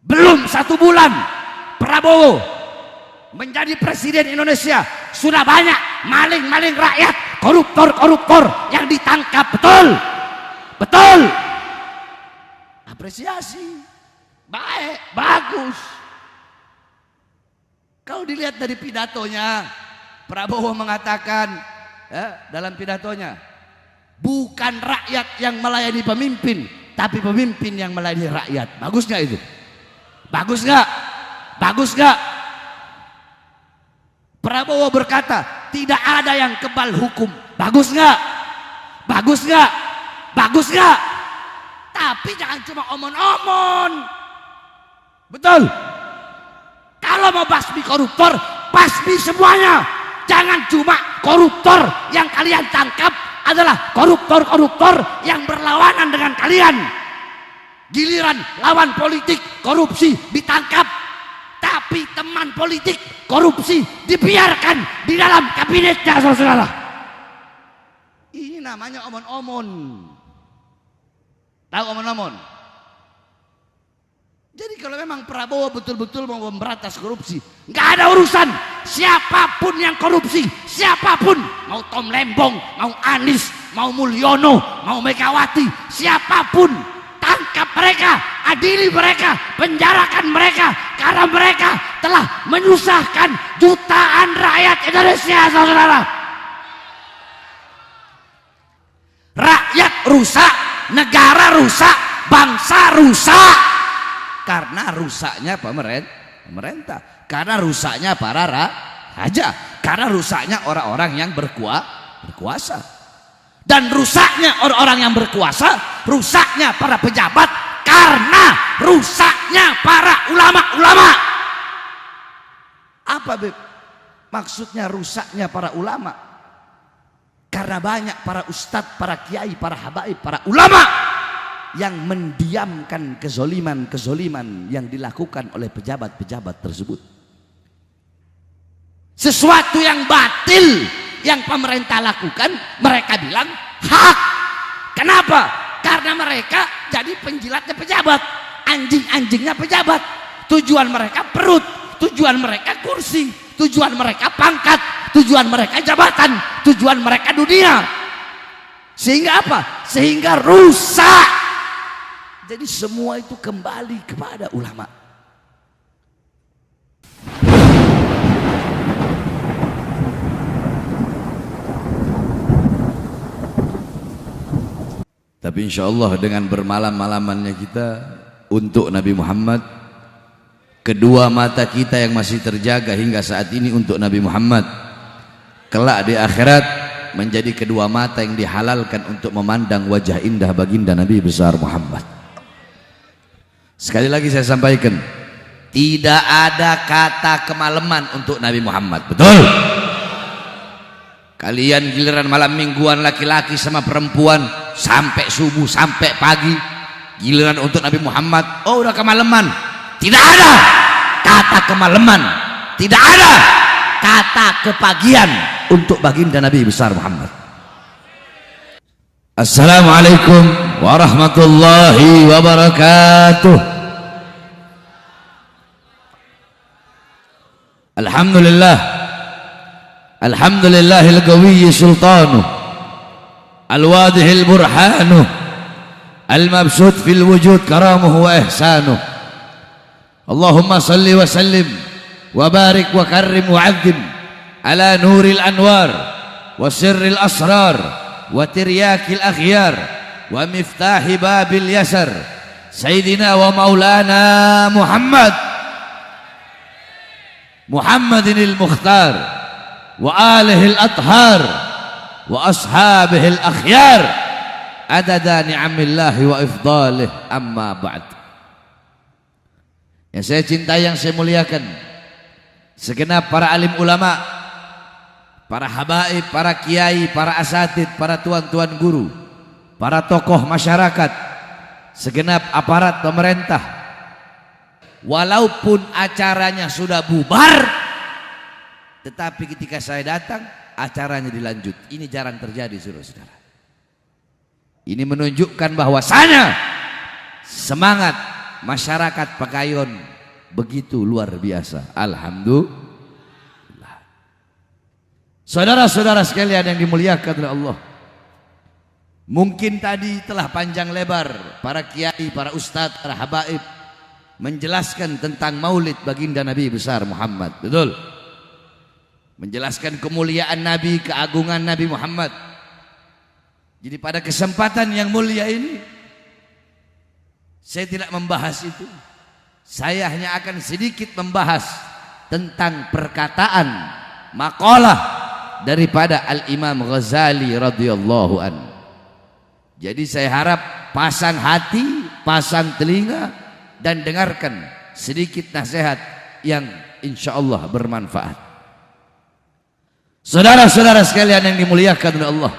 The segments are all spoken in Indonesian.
Belum 1 bulan Prabowo menjadi presiden Indonesia, sudah banyak maling-maling rakyat, koruptor-koruptor yang ditangkap. Betul, betul. Apresiasi, baik, bagus. Kalau dilihat dari pidatonya, Prabowo mengatakan dalam pidatonya, bukan rakyat yang melayani pemimpin, tapi pemimpin yang melayani rakyat. Bagus nggak itu? Bagus nggak? Bagus nggak? Prabowo berkata, tidak ada yang kebal hukum. Bagus nggak? Bagus nggak? Bagus nggak? Tapi jangan cuma omon-omon. Betul. Kalau mau basmi koruptor, basmi semuanya. Jangan cuma koruptor yang kalian tangkap adalah koruptor-koruptor yang berlawanan dengan kalian. Giliran lawan politik korupsi ditangkap, tapi teman politik korupsi dibiarkan di dalam kabinetnya, saudara. Ini namanya omon-omon. Tahu omon-omon? Jadi kalau memang Prabowo betul-betul mau memberantas korupsi, nggak ada urusan siapapun yang korupsi, siapapun, mau Tom Lembong, mau Anies, mau Mulyono, mau Megawati, siapapun, tangkap mereka, adili mereka, penjarakan mereka, karena mereka telah menyusahkan jutaan rakyat Indonesia, saudara. Rakyat rusak, negara rusak, bangsa rusak. Karena rusaknya pemerintah, karena rusaknya para raja, karena rusaknya orang-orang yang berkuasa, dan rusaknya orang-orang yang berkuasa, rusaknya para pejabat, karena rusaknya para ulama-ulama. Apa maksudnya rusaknya para ulama? Karena banyak para ustadz, para kiai, para habaib, para ulama yang mendiamkan kezoliman yang dilakukan oleh pejabat-pejabat tersebut. Sesuatu yang batil yang pemerintah lakukan, mereka bilang hak. Kenapa? Karena mereka jadi penjilatnya pejabat, anjing-anjingnya pejabat. Tujuan mereka perut, tujuan mereka kursi, tujuan mereka pangkat, tujuan mereka jabatan, tujuan mereka dunia. Sehingga apa? Sehingga rusak. Jadi semua itu kembali kepada ulama. Tapi insya Allah dengan bermalam-malamannya kita untuk Nabi Muhammad, kedua mata kita yang masih terjaga hingga saat ini untuk Nabi Muhammad, kelak di akhirat menjadi kedua mata yang dihalalkan untuk memandang wajah indah baginda Nabi besar Muhammad. Sekali lagi saya sampaikan, tidak ada kata kemalaman untuk Nabi Muhammad. Betul? Kalian giliran malam mingguan laki-laki sama perempuan sampai subuh sampai pagi, giliran untuk Nabi Muhammad, oh udah kemalaman. Tidak ada kata kemalaman, tidak ada kata kepagian untuk baginda Nabi besar Muhammad. Assalamualaikum warahmatullahi wabarakatuh. Alhamdulillah, alhamdulillahil qawiyyi sultanuh, al-wadihil burhanuh, al-mabsut fil wujud karamuhu wa ihsanuh. Allahumma salli wa sallim wa barik wa karrim wa azim ala nuril anwar wa sirril asrar wa tiryakil akhyar wa miftahi babil yasar sayyidina wa maulana Muhammadinil Mukhtar wa alihil athhar wa ashabihil akhyar adada ni'amillahi wa ifdalih, amma ba'd. Yang saya cintai, yang saya muliakan, segenap para alim ulama, para habaib, para kiai, para asatid, para tuan-tuan guru, para tokoh masyarakat, segenap aparat pemerintah, walaupun acaranya sudah bubar, tetapi ketika saya datang acaranya dilanjut. Ini jarang terjadi, saudara-saudara. Ini menunjukkan bahwasanya semangat masyarakat Pakayon begitu luar biasa. Alhamdulillah. Saudara-saudara sekalian yang dimuliakan oleh Allah, mungkin tadi telah panjang lebar para kiai, para ustadz, para habaib menjelaskan tentang maulid baginda Nabi besar Muhammad. Betul? Menjelaskan kemuliaan Nabi, keagungan Nabi Muhammad. Jadi pada kesempatan yang mulia ini saya tidak membahas itu. Saya hanya akan sedikit membahas tentang perkataan makalah daripada Al-Imam Ghazali radhiyallahu an. Jadi saya harap pasang hati, pasang telinga dan dengarkan sedikit nasihat yang insya Allah bermanfaat. Saudara-saudara sekalian yang dimuliakan oleh Allah,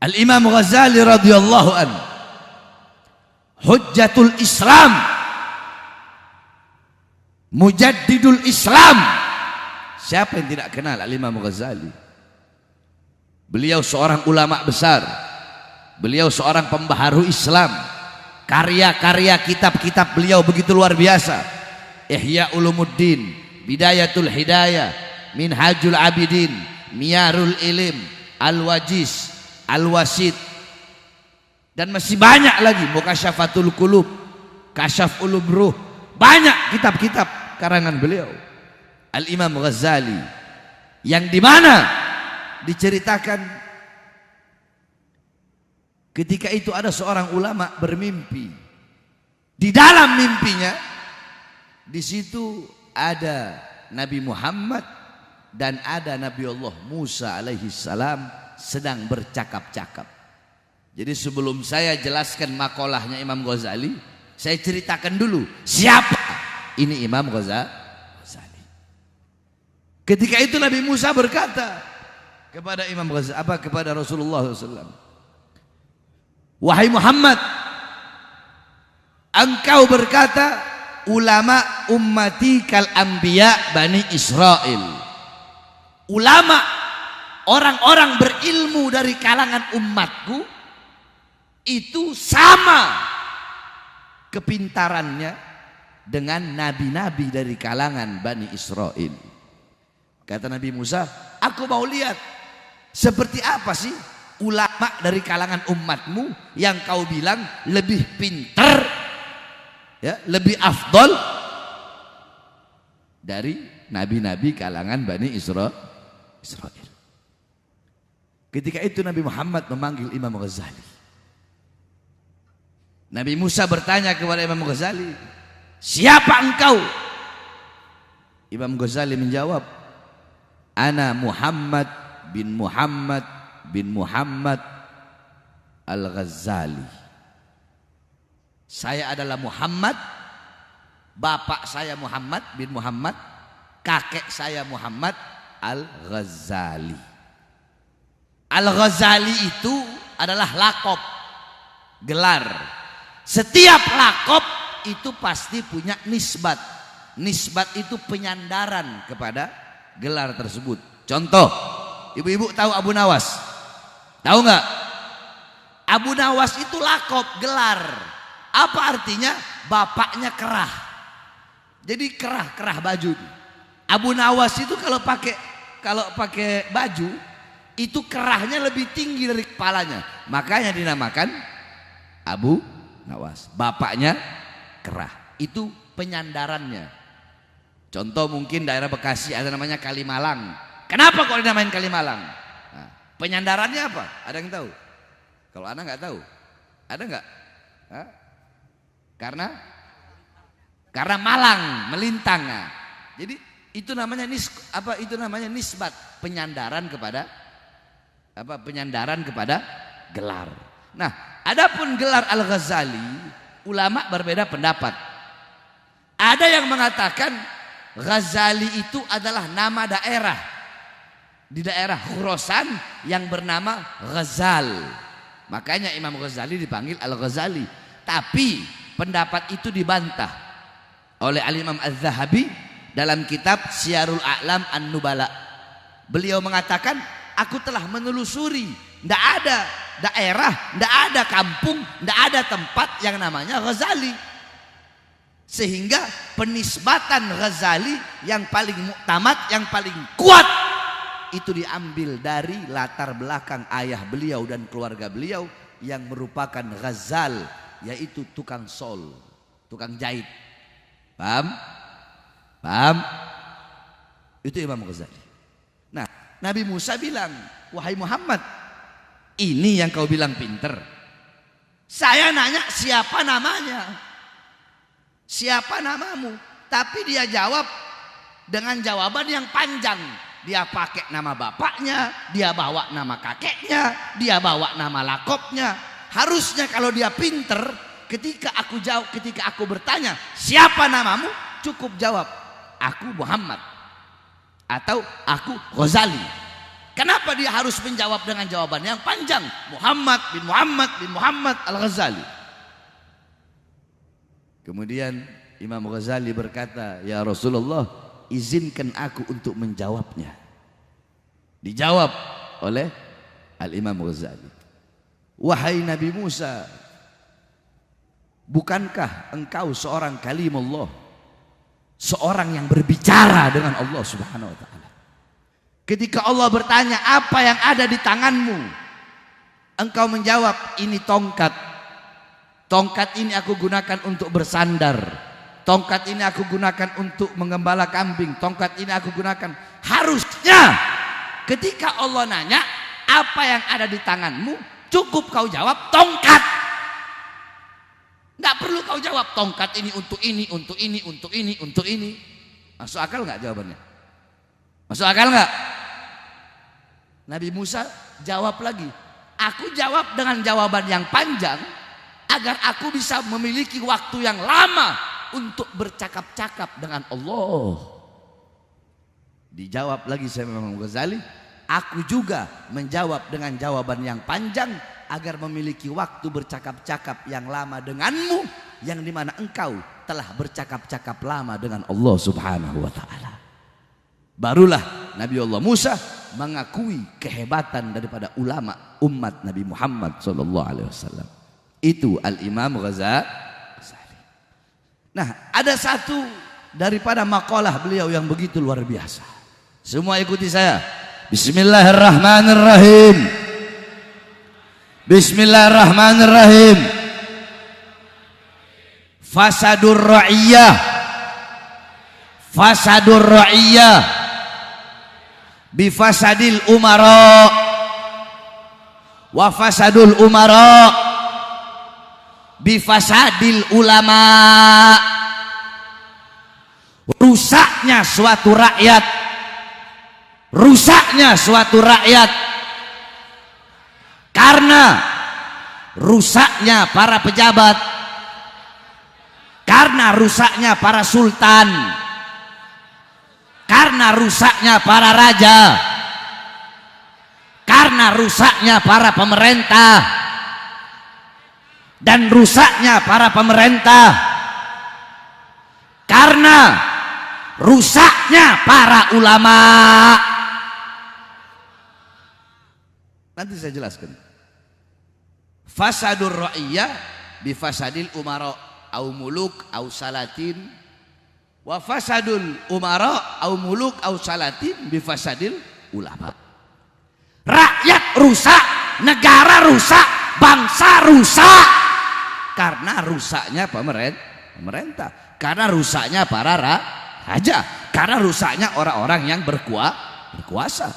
Al-Imam Ghazali radhiyallahu an, Hujjatul Islam, Mujaddidul Islam. Siapa yang tidak kenal Al-Imam Ghazali? Beliau seorang ulama besar, beliau seorang pembaharu Islam. Karya-karya kitab-kitab beliau begitu luar biasa. Ihya Ulumuddin, Bidayatul Hidayah, Minhajul Abidin, Miyarul Ilim, Al-Wajiz, Al-Wasid, dan masih banyak lagi. Mukasyafatul Qulub, Kasyaf Ulum Ruh. Banyak kitab-kitab karangan beliau Al-Imam Ghazali, yang dimana diceritakan ketika itu ada seorang ulama bermimpi. Di dalam mimpinya di situ ada Nabi Muhammad dan ada Nabi Allah Musa alaihi salam sedang bercakap-cakap. Jadi sebelum saya jelaskan makolahnya Imam Ghazali, saya ceritakan dulu siapa ini Imam Ghazali. Ketika itu Nabi Musa berkata kepada Imam Ghazali, kepada Rasulullah SAW, wahai Muhammad, engkau berkata ulama ummati kal anbiya bani Israel. Ulama, orang-orang berilmu dari kalangan umatku itu sama kepintarannya dengan nabi-nabi dari kalangan Bani Israel. Kata Nabi Musa, aku mau lihat seperti apa sih ulama dari kalangan umatmu yang kau bilang lebih pintar, ya, lebih afdol dari nabi-nabi kalangan Bani Israel. Ketika itu Nabi Muhammad memanggil Imam Ghazali. Nabi Musa bertanya kepada Imam Ghazali, siapa engkau? Imam Ghazali menjawab, ana Muhammad bin Muhammad bin Muhammad Al-Ghazali. Saya adalah Muhammad, bapak saya Muhammad bin Muhammad, kakek saya Muhammad Al-Ghazali. Al-Ghazali itu adalah lakop, gelar. Setiap lakop itu pasti punya nisbat. Nisbat itu penyandaran kepada gelar tersebut. Contoh, ibu-ibu tahu Abu Nawas? Tahu nggak? Abu Nawas itu lakop, gelar. Apa artinya? Bapaknya kerah. Jadi kerah baju. Abu Nawas itu kalau pakai baju itu kerahnya lebih tinggi dari kepalanya. Makanya dinamakan Abu Nawas. Bapaknya kerah. Itu penyandarannya. Contoh mungkin daerah Bekasi ada namanya Kalimalang. Kenapa kok dinamain Kalimalang? Nah, penyandarannya apa? Ada yang tahu? Kalau anak nggak tahu, ada nggak? Karena Malang, melintang. Nah, jadi itu namanya nisbat, penyandaran kepada gelar. Nah, adapun gelar Al-Ghazali, ulama berbeda pendapat. Ada yang mengatakan Ghazali itu adalah nama daerah di daerah Khurasan yang bernama Ghazal. Makanya Imam Ghazali dipanggil Al-Ghazali. Tapi pendapat itu dibantah oleh Al-Imam Az-Zahabi dalam kitab Syiarul A'lam An-Nubala. Beliau mengatakan, aku telah menelusuri, tidak ada daerah, tidak ada kampung, tidak ada tempat yang namanya Ghazali. Sehingga penisbatan Ghazali yang paling muktamad, yang paling kuat, itu diambil dari latar belakang ayah beliau dan keluarga beliau yang merupakan Ghazal, yaitu tukang sol, tukang jahit. Paham? Paham? Itu Imam Ghazali. Nah, Nabi Musa bilang, wahai Muhammad, ini yang kau bilang pinter. Saya nanya siapa namanya, siapa namamu, tapi dia jawab dengan jawaban yang panjang. Dia pakai nama bapaknya, dia bawa nama kakeknya, dia bawa nama lakopnya. Harusnya kalau dia pinter, ketika aku bertanya siapa namamu, cukup jawab aku Muhammad atau aku Ghazali. Kenapa dia harus menjawab dengan jawaban yang panjang? Muhammad bin Muhammad bin Muhammad Al-Ghazali. Kemudian Imam Ghazali berkata, ya Rasulullah, izinkan aku untuk menjawabnya. Dijawab oleh Al-Imam Ghazali, wahai Nabi Musa, bukankah engkau seorang kalimullah, seorang yang berbicara dengan Allah Subhanahu wa ta'ala? Ketika Allah bertanya apa yang ada di tanganmu, engkau menjawab, ini tongkat. Tongkat ini aku gunakan untuk bersandar. Tongkat ini aku gunakan untuk mengembala kambing. Tongkat ini aku gunakan. Harusnya ketika Allah nanya apa yang ada di tanganmu, cukup kau jawab tongkat. Nggak perlu kau jawab tongkat ini untuk ini, untuk ini, untuk ini, untuk ini. Masuk akal nggak jawabannya? Masuk akal nggak? Nabi Musa jawab lagi. Aku jawab dengan jawaban yang panjang agar aku bisa memiliki waktu yang lama untuk bercakap-cakap dengan Allah. Dijawab lagi sama Imam Ghazali, aku juga menjawab dengan jawaban yang panjang agar memiliki waktu bercakap-cakap yang lama denganmu, yang dimana engkau telah bercakap-cakap lama dengan Allah Subhanahu wa ta'ala. Barulah Nabi Allah Musa mengakui kehebatan daripada ulama umat Nabi Muhammad SAW. Itu Al-Imam Ghazali. Nah, ada satu daripada makalah beliau yang begitu luar biasa. Semua ikuti saya. Bismillahirrahmanirrahim. Bismillahirrahmanirrahim. Fasadur ra'iyah. Fasadur ra'iyah bifasadil umara wa fasadul umara bifasadil ulama. Rusaknya suatu rakyat, rusaknya suatu rakyat karena rusaknya para pejabat, karena rusaknya para sultan, karena rusaknya para raja, karena rusaknya para pemerintah, dan rusaknya para pemerintah karena rusaknya para ulama. Nanti saya jelaskan. Fasadur ra'iyah bifasadil umara au muluk au salatin, wa fasadul umara au muluk au salatin bifasadil ulama. Rakyat rusak, negara rusak, bangsa rusak karena rusaknya pemerintah, karena rusaknya para raja, karena rusaknya orang-orang yang berkuasa,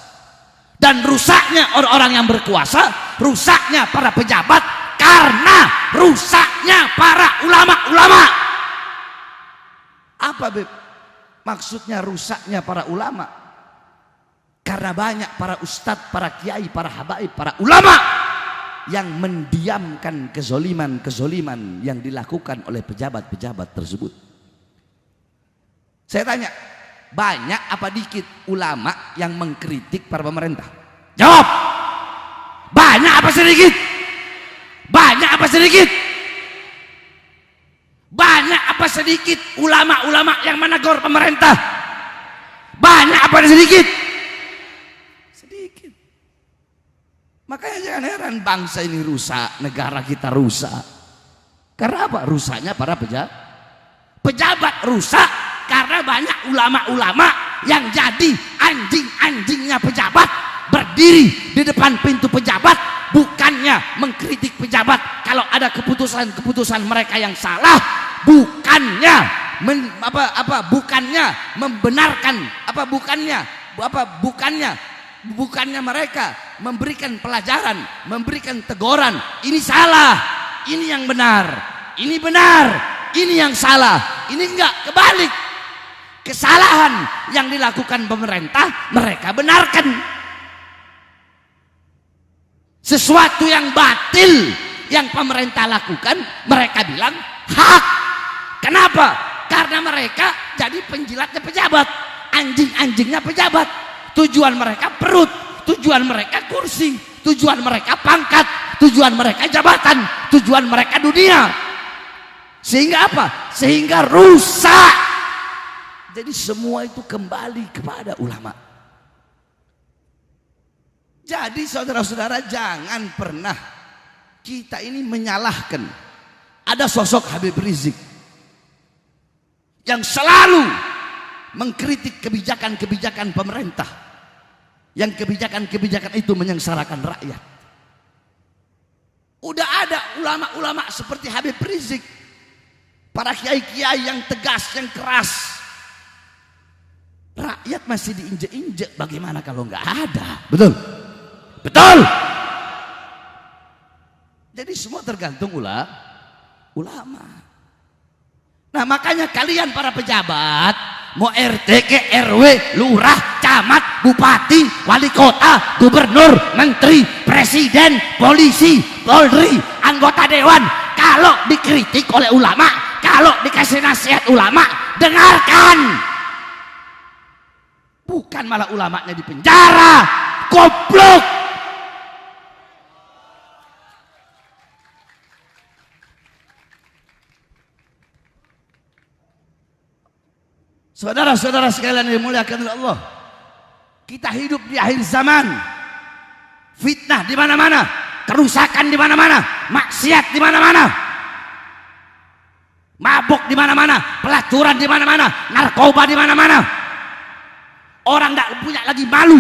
dan rusaknya orang-orang yang berkuasa, rusaknya para pejabat, karena rusaknya para ulama-ulama. Apa Beb? Maksudnya rusaknya para ulama? Karena banyak para ustadz, para kiai, para habaib, para ulama yang mendiamkan kezoliman-kezoliman yang dilakukan oleh pejabat-pejabat tersebut. Saya tanya, banyak apa dikit ulama yang mengkritik para pemerintah? Jawab. Banyak apa sedikit? Banyak apa sedikit? Banyak apa sedikit ulama-ulama yang menegur pemerintah? Banyak apa sedikit? Sedikit. Makanya jangan heran bangsa ini rusak, negara kita rusak. Karena apa? Rusaknya para pejabat rusak karena banyak ulama-ulama yang jadi anjing-anjingnya pejabat, berdiri di depan pintu pejabat, bukannya mengkritik pejabat kalau ada keputusan-keputusan mereka yang salah, bukannya membenarkan, bukannya mereka memberikan pelajaran, memberikan teguran, ini salah, ini yang benar, ini benar, ini yang salah, ini enggak, kebalik. Kesalahan yang dilakukan pemerintah mereka benarkan. Sesuatu yang batil yang pemerintah lakukan mereka bilang hak. Kenapa? Karena mereka jadi penjilatnya pejabat, anjing-anjingnya pejabat. Tujuan mereka perut, tujuan mereka kursi, tujuan mereka pangkat, tujuan mereka jabatan, tujuan mereka dunia. Sehingga apa? Sehingga rusak. Jadi semua itu kembali kepada ulama. Jadi saudara-saudara, jangan pernah kita ini menyalahkan. Ada sosok Habib Rizik yang selalu mengkritik kebijakan-kebijakan pemerintah, yang kebijakan-kebijakan itu menyengsarakan rakyat. Udah ada ulama-ulama seperti Habib Rizik, para kiai-kiai yang tegas, yang keras. Rakyat masih diinjek-injek, bagaimana kalau nggak ada? Betul? Betul? Jadi semua tergantung ulama. Nah makanya kalian para pejabat, mau RT ke RW, lurah, camat, bupati, wali kota, gubernur, menteri, presiden, polisi, polri, anggota dewan, kalau dikritik oleh ulama, kalau dikasih nasihat ulama, dengarkan. Bukan malah ulamanya di penjara, goblok. Saudara-saudara sekalian yang dimuliakan oleh Allah, kita hidup di akhir zaman. Fitnah di mana-mana, kerusakan di mana-mana, maksiat di mana-mana, mabuk di mana-mana, pelacuran di mana-mana, narkoba di mana-mana. Orang tidak punya lagi malu.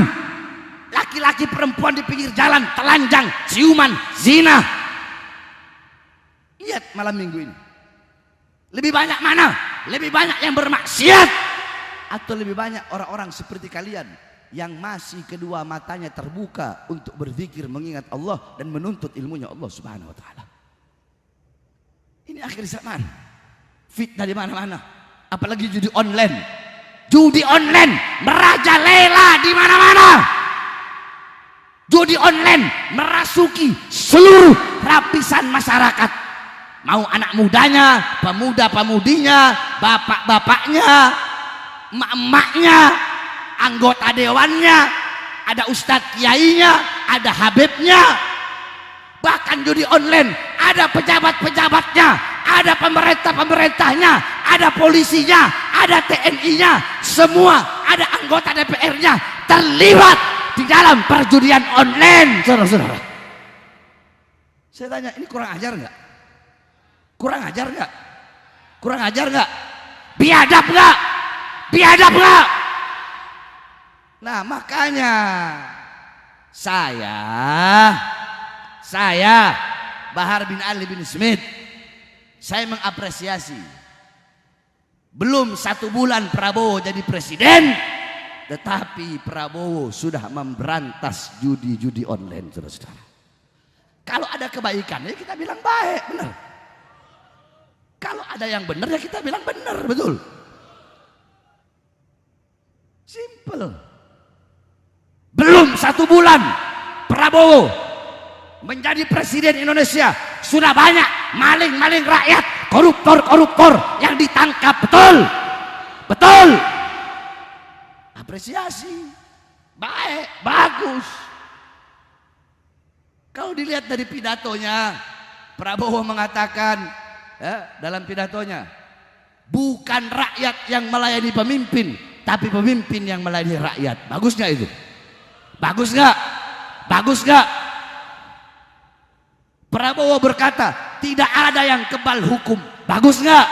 Laki-laki perempuan di pinggir jalan, telanjang, ciuman, zina. Lihat malam minggu ini. Lebih banyak mana? Lebih banyak yang bermaksiat, atau lebih banyak orang-orang seperti kalian yang masih kedua matanya terbuka untuk berzikir, mengingat Allah dan menuntut ilmunya Allah Subhanahu wa taala. Ini akhir zaman. Fitnah di mana-mana. Apalagi judi online. Judi online merajalela di mana-mana. Judi online merasuki seluruh lapisan masyarakat. Mau anak mudanya, pemuda-pemudinya, bapak-bapaknya, emak-emaknya, anggota dewannya, ada ustadz kiainya, ada habibnya. Bahkan judi online ada pejabat-pejabatnya, ada pemerintah-pemerintahnya, ada polisinya, ada TNI-nya, semua ada anggota DPR-nya terlibat di dalam perjudian online, saudara-saudara. Saya tanya, ini kurang ajar nggak? Kurang ajar nggak? Kurang ajar nggak? Biadab nggak? Biadab nggak? Nah makanya saya Bahar bin Ali bin Smith, saya mengapresiasi. Belum 1 bulan Prabowo jadi presiden, tetapi Prabowo sudah memberantas judi-judi online, saudara-saudara. Kalau ada kebaikan ya kita bilang baik, benar. Kalau ada yang benar ya kita bilang benar, betul. Simple. Belum 1 bulan Prabowo menjadi presiden Indonesia, sudah banyak maling-maling rakyat, koruptor-koruptor yang ditangkap, betul? Betul. Apresiasi. Baik, bagus. Kalau dilihat dari pidatonya, Prabowo mengatakan dalam pidatonya, bukan rakyat yang melayani pemimpin, tapi pemimpin yang melayani rakyat. Bagus nggak itu? Bagus nggak? Bagus nggak? Prabowo berkata tidak ada yang kebal hukum. Bagus nggak?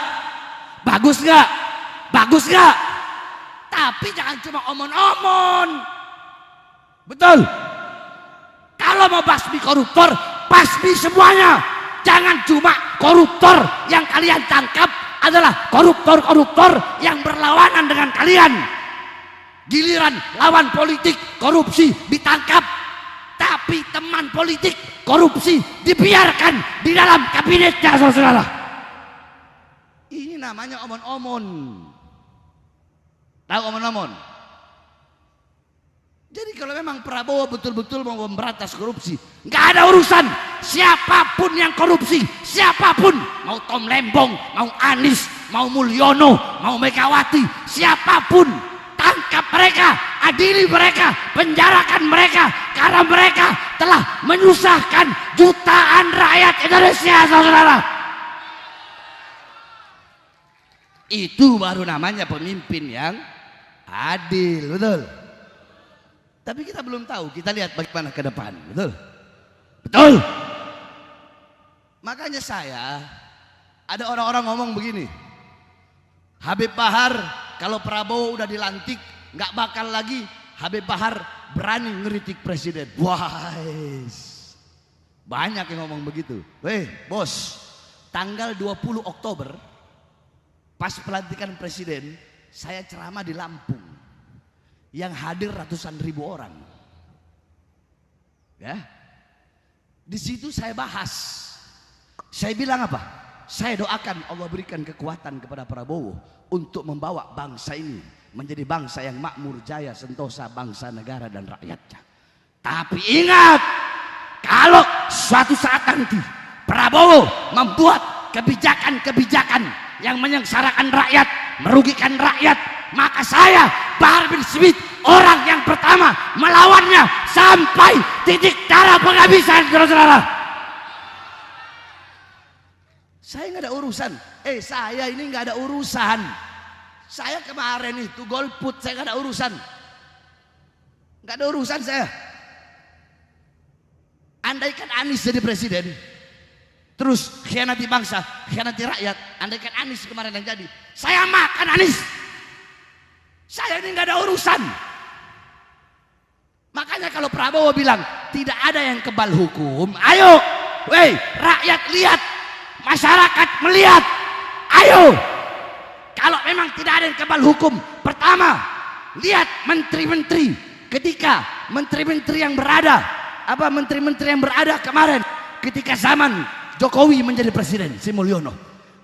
Bagus nggak? Bagus nggak? Tapi jangan cuma omon-omon. Betul? Kalau mau basmi koruptor, basmi semuanya. Jangan cuma koruptor yang kalian tangkap adalah koruptor-koruptor yang berlawanan dengan kalian. Giliran lawan politik korupsi ditangkap, tapi teman politik korupsi dibiarkan di dalam kabinetnya, saudara. Ini namanya omon-omon. Tahu omon-omon? Jadi kalau memang Prabowo betul-betul mau memberantas korupsi, nggak ada urusan siapapun yang korupsi, siapapun, mau Tom Lembong, mau Anies, mau Mulyono, mau Megawati, siapapun, tangkap mereka, adili mereka, penjarakan mereka, karena mereka telah menyusahkan jutaan rakyat Indonesia, saudara. Itu baru namanya pemimpin yang adil, betul. Tapi kita belum tahu, kita lihat bagaimana ke depan, betul? Betul. Makanya ada orang-orang ngomong begini, Habib Bahar kalau Prabowo udah dilantik nggak bakal lagi Habib Bahar berani ngeritik presiden. Wah, banyak yang ngomong begitu. Weh bos, tanggal 20 Oktober pas pelantikan presiden saya ceramah di Lampung, yang hadir ratusan ribu orang. Ya, di situ saya bahas, saya bilang apa? Saya doakan Allah berikan kekuatan kepada Prabowo untuk membawa bangsa ini menjadi bangsa yang makmur, jaya, sentosa, bangsa, negara, dan rakyatnya. Tapi ingat, kalau suatu saat nanti Prabowo membuat kebijakan-kebijakan yang menyengsarakan rakyat, merugikan rakyat, maka saya Bahar bin Smith orang yang pertama melawannya sampai titik darah penghabisan, saudara. Saya nggak ada urusan. Saya ini nggak ada urusan. Saya kemarin itu golput, saya nggak ada urusan. Nggak ada urusan saya. Andaikan Anies jadi presiden, terus khianati bangsa, khianati rakyat, andaikan Anies kemarin yang jadi, saya makan Anies. Saya ini nggak ada urusan. Makanya kalau Prabowo bilang tidak ada yang kebal hukum, ayo, weh, rakyat lihat, masyarakat melihat, ayo. Kalau memang tidak ada yang kebal hukum, pertama, lihat menteri-menteri, ketika menteri-menteri yang berada, menteri-menteri yang berada kemarin, ketika zaman Jokowi menjadi presiden, si Mulyono,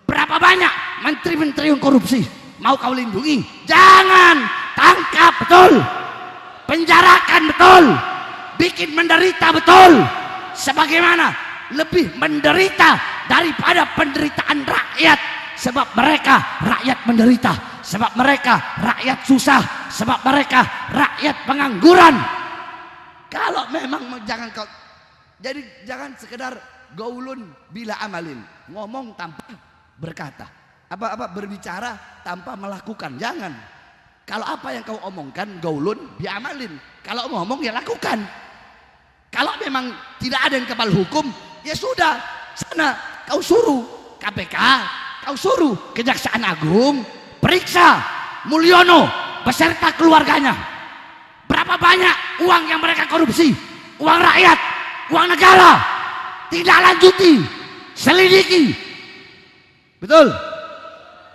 berapa banyak menteri-menteri yang korupsi? Mau kau lindungi? Jangan, tangkap, betul, penjarakan, betul, bikin menderita, betul, sebagaimana lebih menderita daripada penderitaan rakyat, sebab mereka rakyat menderita, sebab mereka rakyat susah, sebab mereka rakyat pengangguran. Kalau memang jangan kau, jadi jangan sekedar gaulun bila amalin, ngomong tanpa berkata, berbicara tanpa melakukan. Jangan. Kalau apa yang kau omongkan gaulun biamalin, kalau ngomong ya lakukan. Kalau memang tidak ada yang kebal hukum, ya sudah, sana kau suruh KPK, kau suruh Kejaksaan Agung periksa Mulyono beserta keluarganya. Berapa banyak uang yang mereka korupsi, uang rakyat, uang negara. Tidak lanjuti, selidiki. Betul?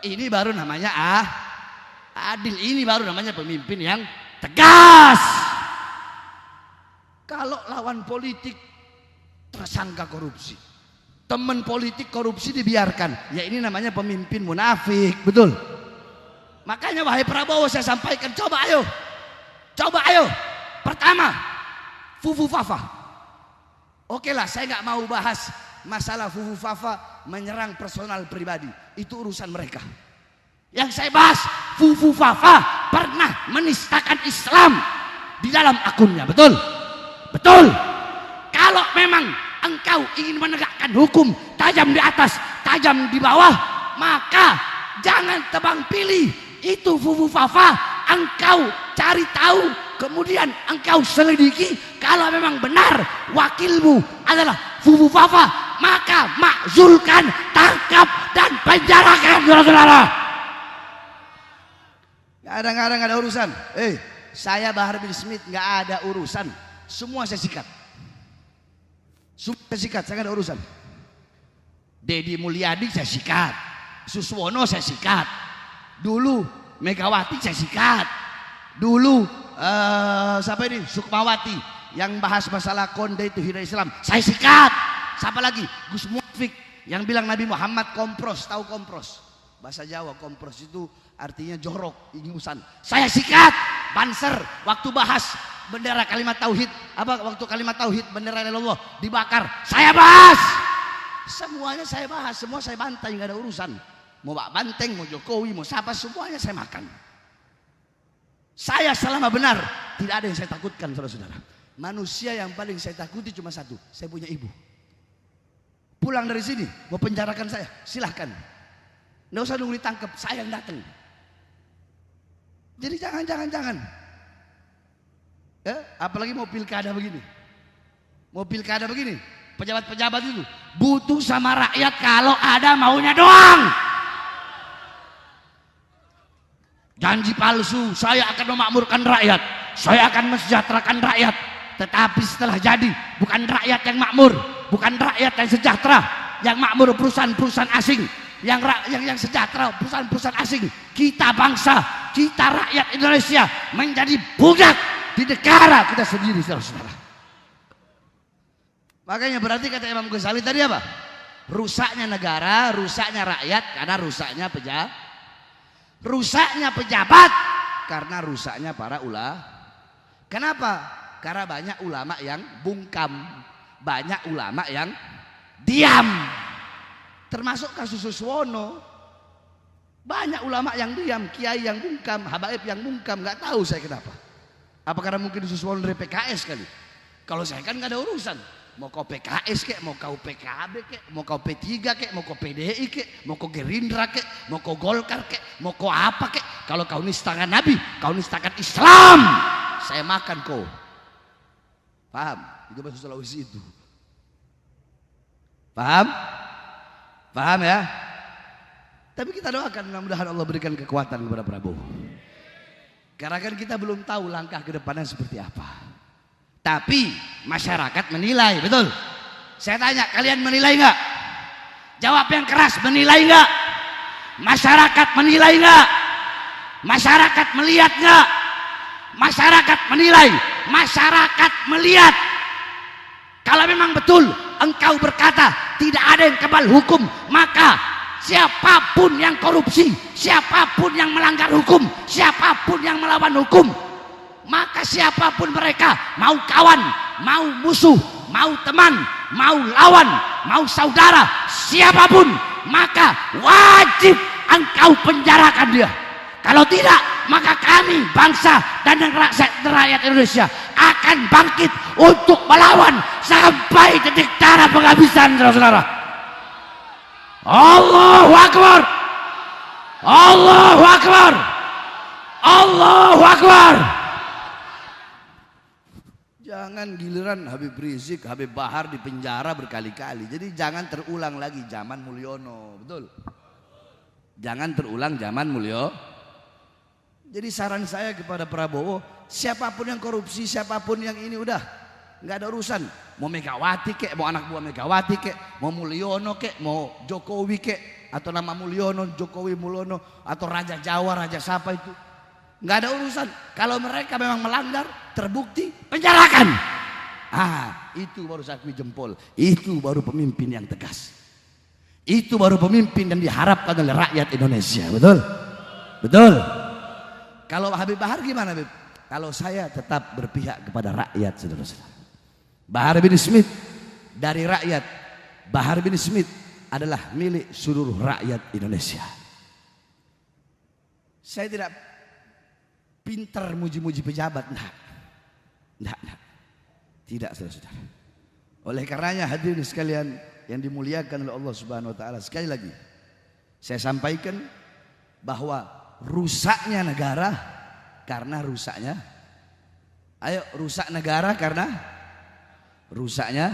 Ini baru namanya adil, ini baru namanya pemimpin yang tegas. Kalau lawan politik tersangka korupsi, teman politik korupsi dibiarkan, ya ini namanya pemimpin munafik, betul? Makanya wahai Prabowo saya sampaikan, coba ayo. Pertama, Fufu Fafa. Oke lah, saya nggak mau bahas masalah Fufu Fafa menyerang personal pribadi, itu urusan mereka. Yang saya bahas, Fufu Fafa pernah menistakan Islam di dalam akunnya, betul? Betul. Kalau memang engkau ingin menegakkan hukum tajam di atas, tajam di bawah, maka jangan tebang pilih. Itu Fufu Fafa, engkau cari tahu kemudian engkau selidiki, kalau memang benar wakilmu adalah Fufu Fafa, maka makzulkan, tangkap dan penjarakan, saudara-saudara. Kadang-kadang ada urusan. Saya Bahar bin Smith nggak ada urusan. Semua saya sikat. Semua saya sikat, saya nggak ada urusan. Deddy Mulyadi saya sikat, Suswono saya sikat, dulu Megawati saya sikat, dulu siapa ini Sukmawati yang bahas masalah konde itu hina Islam saya sikat. Siapa lagi? Gus Muafik yang bilang Nabi Muhammad kompros. Tahu kompros? Bahasa Jawa kompros itu artinya jorok, ingusan. Saya sikat. Banser waktu bahas bendera kalimat tauhid, waktu kalimat tauhid bendera Allah dibakar, saya bahas. Semuanya saya bahas, semua saya bantai, nggak ada urusan. Mau Pak Banteng, mau Jokowi, mau siapa, semuanya saya makan. Saya selama benar, tidak ada yang saya takutkan, saudara-saudara. Manusia yang paling saya takuti cuma satu, saya punya ibu. Pulang dari sini, mau penjarakan saya, silahkan. Nggak usah nunggu ditangkap, saya yang datang. Jadi jangan. Apalagi mau pilkada begini. Mau pilkada begini. Pejabat-pejabat itu butuh sama rakyat kalau ada maunya doang. Janji palsu, saya akan memakmurkan rakyat, saya akan mensejahterakan rakyat. Tetapi setelah jadi, bukan rakyat yang makmur, bukan rakyat yang sejahtera. Yang makmur perusahaan-perusahaan asing, yang sejahtera perusahaan-perusahaan asing. Kita bangsa, kita rakyat Indonesia menjadi budak di negara kita sendiri, saudara-saudara. Makanya berarti kata Imam Ghazali tadi apa? Rusaknya negara, rusaknya rakyat karena rusaknya pejabat karena rusaknya para ulama. Kenapa? Karena banyak ulama yang bungkam, banyak ulama yang diam. Termasuk kasus Suswono. Banyak ulama yang diam, kiai yang bungkam, habaib yang bungkam, nggak tahu saya kenapa. Apa karena mungkin Suswono dari PKS kali? Kalau saya kan nggak ada urusan. Mau kau PKS kek, mau kau PKB kek, mau kau P3 kek, mau kau PDI kek, mau kau Gerindra kek, mau kau Golkar kek, mau kau apa kek. Kalau kau nistakan Nabi, kau nistakan Islam, saya makan kau. Paham? Itu bahasa Sulawesi itu. Paham? Paham ya? Tapi kita doakan mudah-mudahan Allah berikan kekuatan kepada Prabowo. Karena kan kita belum tahu langkah ke depannya seperti apa. Tapi masyarakat menilai, betul? Saya tanya, kalian menilai nggak? Jawab yang keras, menilai nggak? Masyarakat menilai nggak? Masyarakat melihat nggak? Masyarakat menilai, masyarakat melihat. Kalau memang betul engkau berkata tidak ada yang kebal hukum, maka siapapun yang korupsi, siapapun yang melanggar hukum, siapapun yang melawan hukum, maka siapapun mereka, mau kawan, mau musuh, mau teman, mau lawan, mau saudara, siapapun, maka wajib engkau penjarakan dia. Kalau tidak, maka kami bangsa dan rakyat Indonesia akan bangkit untuk melawan sampai detik darah penghabisan, saudara-saudara. Allahu Akbar, Allahu Akbar, Allahu Akbar. Jangan giliran Habib Rizik, Habib Bahar di penjara berkali-kali. Jadi jangan terulang lagi zaman Mulyono, betul? Jangan terulang zaman Mulyono. Jadi saran saya kepada Prabowo, siapapun yang korupsi, siapapun yang ini udah nggak ada urusan. Mau Megawati kek, mau anak buah Megawati kek, mau Mulyono kek, mau Jokowi kek, atau nama Mulyono, Jokowi Mulyono, atau Raja Jawa, Raja siapa itu, nggak ada urusan. Kalau mereka memang melanggar, terbukti, penjarakan. Itu baru saya akui jempol. Itu baru pemimpin yang tegas. Itu baru pemimpin yang diharapkan oleh rakyat Indonesia, betul? Betul. Kalau Habib Bahar gimana, Habib? Kalau saya tetap berpihak kepada rakyat, saudara-saudara. Bahar bin Smith dari rakyat. Bahar bin Smith adalah milik seluruh rakyat Indonesia. Saya tidak pintar muji-muji pejabat, nah. Tidak, saudara-saudara. Oleh karenanya hadirin sekalian yang dimuliakan oleh Allah Subhanahu wa taala, sekali lagi saya sampaikan bahwa rusaknya negara karena rusaknya Ayo, rusak negara karena rusaknya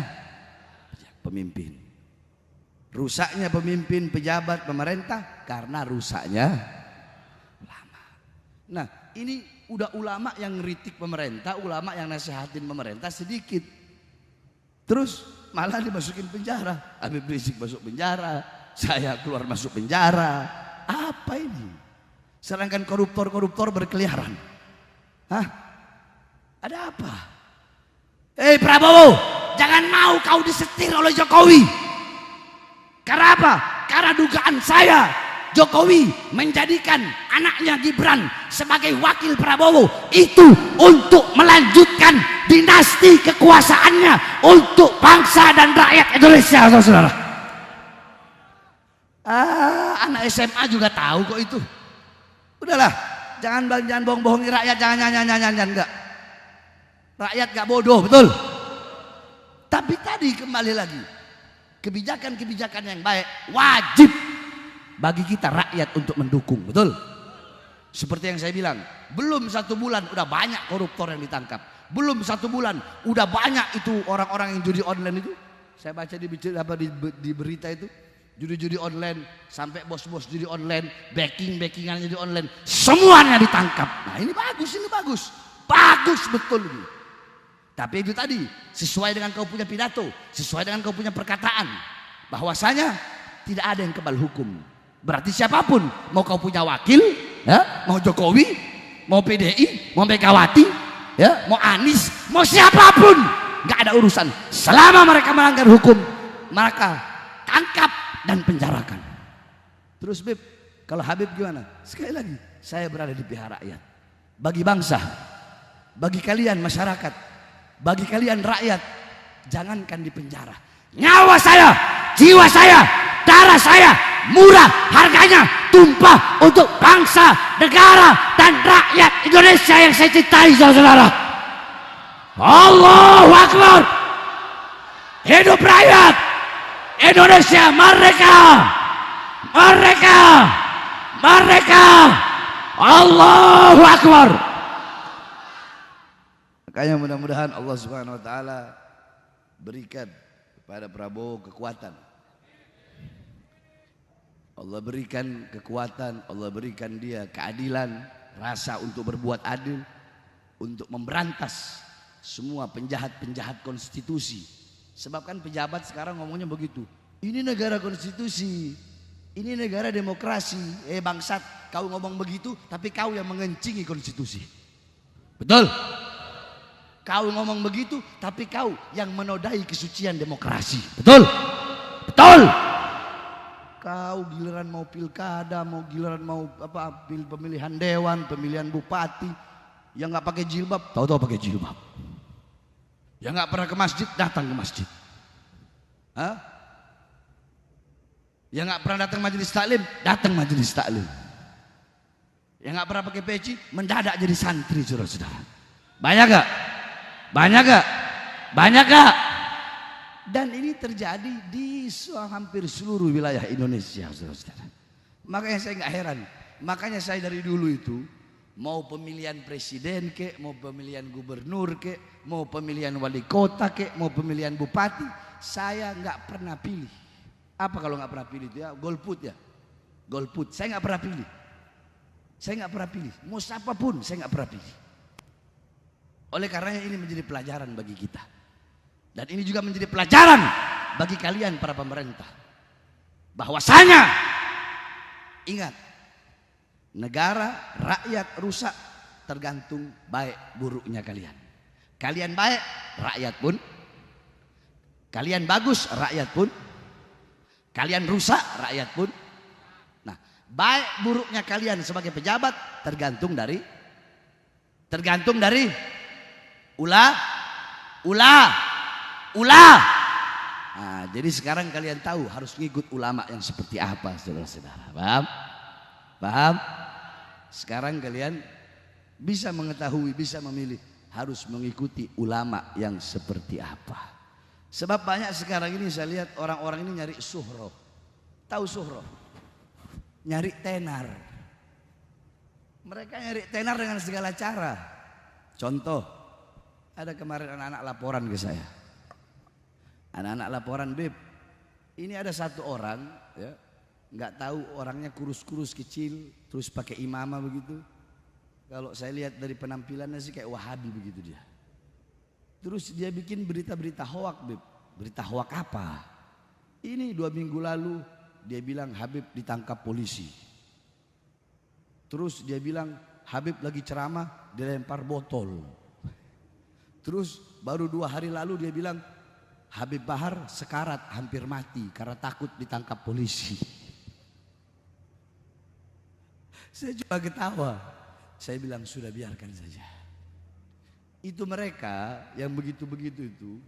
pemimpin. Rusaknya pemimpin, pejabat, pemerintah karena rusaknya ulama. Nah, ini udah ulama yang ngeritik pemerintah, ulama yang nasihatin pemerintah sedikit. Terus malah dimasukin penjara. Habib Rizik masuk penjara, saya keluar masuk penjara. Apa ini? Sedangkan koruptor-koruptor berkeliaran. Hah? Ada apa? Prabowo, jangan mau kau disetir oleh Jokowi. Karena apa? Karena dugaan saya, Jokowi menjadikan anaknya Gibran sebagai wakil Prabowo itu untuk melanjutkan dinasti kekuasaannya untuk bangsa dan rakyat Indonesia, saudara. Anak SMA juga tahu kok itu. Udahlah, jangan bohong-bohongi rakyat, jangan enggak. Rakyat gak bodoh, betul. Tapi tadi kembali lagi, kebijakan-kebijakan yang baik wajib bagi kita rakyat untuk mendukung, betul. Seperti yang saya bilang, belum 1 bulan udah banyak koruptor yang ditangkap. Belum 1 bulan udah banyak itu orang-orang yang judi online itu. Saya baca di berita itu, judi-judi online, sampai bos-bos judi online, backing-backingan judi online, semuanya ditangkap. Nah ini bagus, bagus betul ini. Tapi itu tadi sesuai dengan kau punya pidato, sesuai dengan kau punya perkataan, bahwasanya tidak ada yang kebal hukum. Berarti siapapun, mau kau punya wakil, ya, mau Jokowi, mau PDI, mau Megawati, ya, mau Anies, mau siapapun, nggak ada urusan. Selama mereka melanggar hukum, maka tangkap dan penjarakan. Terus Beb, kalau Habib gimana? Sekali lagi, saya berada di pihak rakyat. Bagi bangsa, bagi kalian masyarakat, bagi kalian rakyat, jangankan di penjara. Nyawa saya, jiwa saya, darah saya murah harganya, tumpah untuk bangsa, negara dan rakyat Indonesia yang saya cintai, saudara. Allahu Akbar. Hidup rakyat Indonesia merdeka, merdeka, merdeka. Allahu Akbar. Makanya mudah-mudahan Allah Subhanahu wa taala berikan kepada Prabowo kekuatan. Allah berikan kekuatan, Allah berikan dia keadilan, rasa untuk berbuat adil, untuk memberantas semua penjahat-penjahat konstitusi. Sebab kan pejabat sekarang ngomongnya begitu. Ini negara konstitusi, ini negara demokrasi. Bangsat, kau ngomong begitu tapi kau yang mengencingi konstitusi. Betul? Kau ngomong begitu tapi kau yang menodai kesucian demokrasi. Betul? Betul? Kau giliran mau pilkada, mau giliran mau pemilihan dewan, pemilihan bupati, yang nggak pakai jilbab, tahu-tahu pakai jilbab. Yang nggak pernah ke masjid, datang ke masjid. Hah? Yang nggak pernah datang majelis taklim, datang majelis taklim. Yang nggak pernah pakai peci, mendadak jadi santri, saudara-saudara. Banyak gak? Banyak gak? Banyak gak? Dan ini terjadi di hampir seluruh wilayah Indonesia, saudara-saudara. Makanya saya nggak heran. Makanya saya dari dulu itu mau pemilihan presiden kek, mau pemilihan gubernur kek, mau pemilihan wali kota kek, mau pemilihan bupati, saya nggak pernah pilih. Apa kalau nggak pernah pilih itu ya? Golput ya, golput. Saya nggak pernah pilih. Saya nggak pernah pilih. Mau siapapun saya nggak pernah pilih. Oleh karenanya ini menjadi pelajaran bagi kita. Dan ini juga menjadi pelajaran bagi kalian para pemerintah. Bahwasanya ingat, negara, rakyat rusak tergantung baik buruknya kalian. Kalian baik, rakyat pun. Kalian bagus, rakyat pun. Kalian rusak, rakyat pun. Nah, baik buruknya kalian sebagai pejabat tergantung dari ulah. Nah, jadi sekarang kalian tahu harus ngikut ulama yang seperti apa, saudara-saudara. Paham? Paham? Sekarang kalian bisa mengetahui, bisa memilih, harus mengikuti ulama yang seperti apa. Sebab banyak sekarang ini saya lihat orang-orang ini nyari suhroh. Tahu suhroh? Nyari tenar. Mereka nyari tenar dengan segala cara. Contoh, Ada kemarin anak-anak laporan ke saya. Anak-anak laporan, Beb, ini ada satu orang, ya, nggak tahu orangnya kurus-kurus kecil, terus pakai imamah begitu. Kalau saya lihat dari penampilannya sih kayak Wahabi begitu dia. Terus dia bikin berita-berita hoak, Beb. Berita hoak apa? Ini 2 minggu lalu dia bilang Habib ditangkap polisi. Terus dia bilang Habib lagi ceramah dilempar botol. Terus baru 2 hari lalu dia bilang Habib Bahar sekarat hampir mati karena takut ditangkap polisi. Saya cuma ketawa. Saya bilang sudah biarkan saja. Itu mereka yang begitu-begitu itu,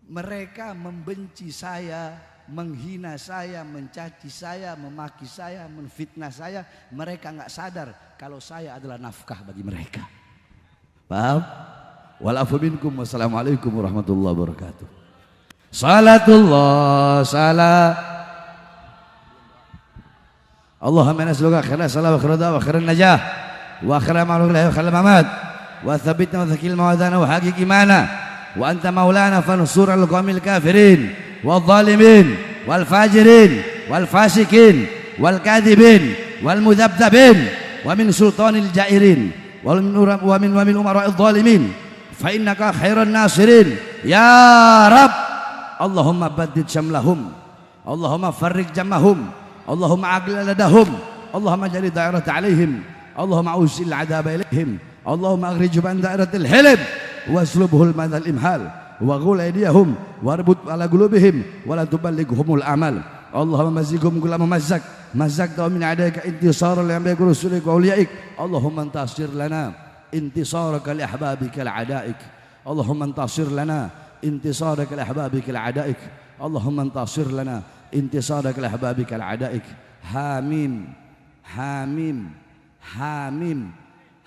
mereka membenci saya, menghina saya, mencaci saya, memaki saya, menfitnah saya. Mereka nggak sadar kalau saya adalah nafkah bagi mereka. Paham? Walafu minkum, wassalamualaikum warahmatullahi wabarakatuh. Salatullah salam. Allahumma nas'aluka khairan salam wa khairan wa khairan najah wa khairan ma'ruf wa khairan mamat wa thabbitna wa thaqil mawadana wa haqiq imana wa anta maulana fansur al-qawmil kafirin wal zalimin wal fajirin wal fasikin wal kadhibin wal mudhabdhabin wa min sultanil jairin wa min umara'il zalimin fa innaka khairan nasirin ya rab. Allahumma baddid syamlahum, Allahumma farriq jamahum, Allahumma aqlil ladahum, Allahumma jari da'irat alaihim, Allahumma usil adaba ilaihim, Allahumma aghrij ban da'iratil hilm waslubhul madal imhal wa ghul aydiyahum warbut ala qulubihim wa la tuballighumul amal. Allahumma mazighum kulla mumazzak mazzaqta min adaika intisara li amrika rusulik wa awliyaik. Allahumma antasir lana intisaraka li ahbabika al adaik. Allahumma antasir lana انتصارك لأحبابك لأعدائك. اللهم انتصر لنا انتصارك لأحبابك لأعدائك. حاميم حاميم حاميم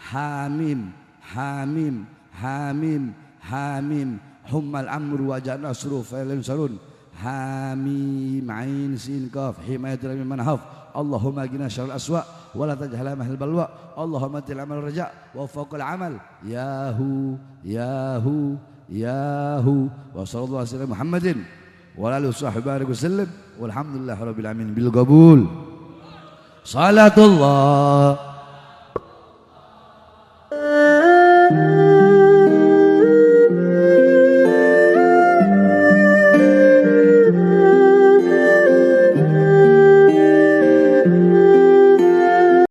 حاميم حاميم حاميم حاميم حم الأمر وجاء النصر فلا ينصرون. حاميم عين سين كاف حماية من منحف. اللهم اجنا شر الأسواء ولا تجهل مهل البلواء. اللهم اتل العمل الرجاء وفوق العمل. ياهو ياهو Yahu wa sallallahu alaihi Muhammadin wa alihi washabbihi wasallam walhamdulillahi rabbil alamin bil qabul. Salatullah